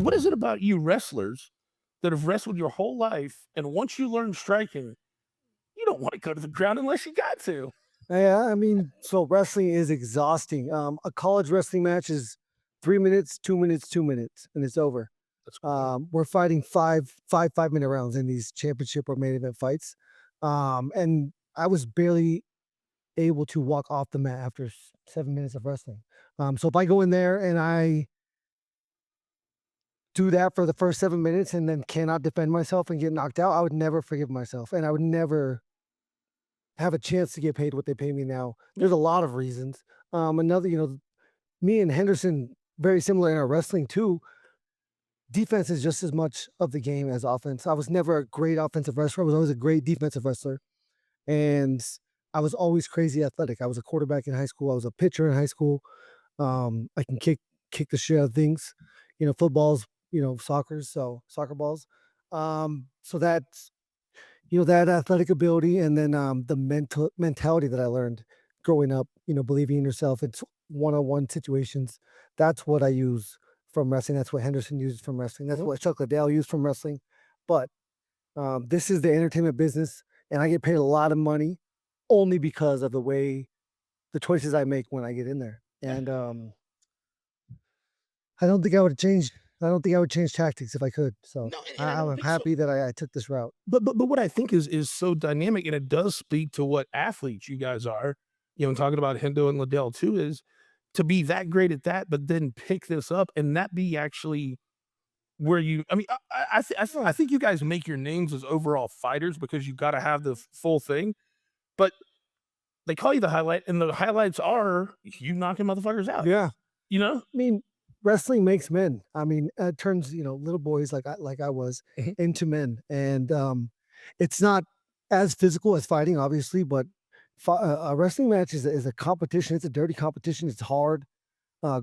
what is it about you wrestlers that have wrestled your whole life, and once you learn striking, you don't want to go to the ground unless you got to? Yeah, I mean, so wrestling is exhausting. A college wrestling match is 3 minutes, 2 minutes, 2 minutes, and it's over. That's cool. We're fighting five-minute rounds in these championship or main event fights. And I was barely able to walk off the mat after 7 minutes of wrestling. So if I go in there and I do that for the first 7 minutes and then cannot defend myself and get knocked out, I would never forgive myself, and I would never have a chance to get paid what they pay me now. There's a lot of reasons. Another, me and Henderson, very similar in our wrestling too. Defense is just as much of the game as offense. I was never a great offensive wrestler. I was always a great defensive wrestler. And I was always crazy athletic. I was a quarterback in high school. I was a pitcher in high school. I can kick the shit out of things, footballs, soccer balls. So that's, that athletic ability, and then the mentality that I learned growing up, believing in yourself. It's one-on-one situations. That's what I use from wrestling. That's what Henderson uses from wrestling. That's what Chuck Liddell used from wrestling. But this is the entertainment business, and I get paid a lot of money only because of the choices I make when I get in there. And I don't think I would change. I don't think I would change tactics if I could. So No, and I don't I'm think so. happy that I took this route. But what I think is so dynamic, and it does speak to what athletes you guys are, talking about Hendo and Liddell too, is to be that great at that, but then pick this up and that be actually where you. I mean, I think you guys make your names as overall fighters because you got to have the full thing, but they call you the highlight, and the highlights are you knocking motherfuckers out. Yeah. You know, I mean, wrestling makes men. I mean, it turns, little boys like I was Mhm. into men. And it's not as physical as fighting, obviously, but a wrestling match is a competition. It's a dirty competition. It's hard,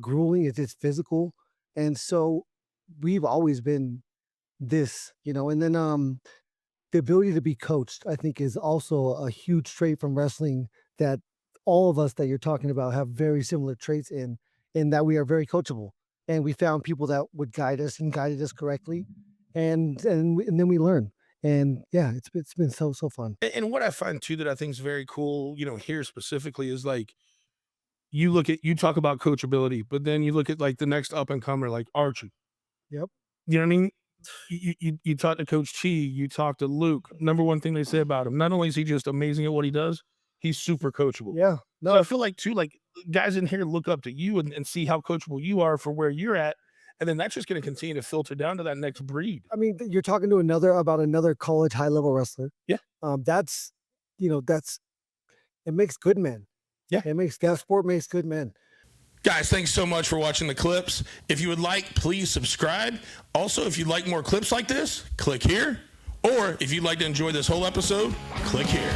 grueling. It's physical. And so we've always been this, and then the ability to be coached, I think, is also a huge trait from wrestling that all of us that you're talking about have very similar traits in that we are very coachable. And we found people that would guide us and guided us correctly. And then we learn. And yeah, it's been so fun. And what I find too that I think is very cool, here specifically is like you talk about coachability, but then you look at like the next up and comer like Archie. Yep. You know what I mean? You talk to Coach Chi, you talk to Luke. Number one thing they say about him, not only is he just amazing at what he does, he's super coachable. Yeah. So I No, feel like too, like guys in here look up to you and see how coachable you are for where you're at. And then that's just going to continue to filter down to that next breed. I mean, you're talking to another college high level wrestler. Yeah. That's, that's it makes good men. Yeah. That sport makes good men. Guys, thanks so much for watching the clips. If you would like, please subscribe. Also, if you'd like more clips like this, click here. Or if you'd like to enjoy this whole episode, click here.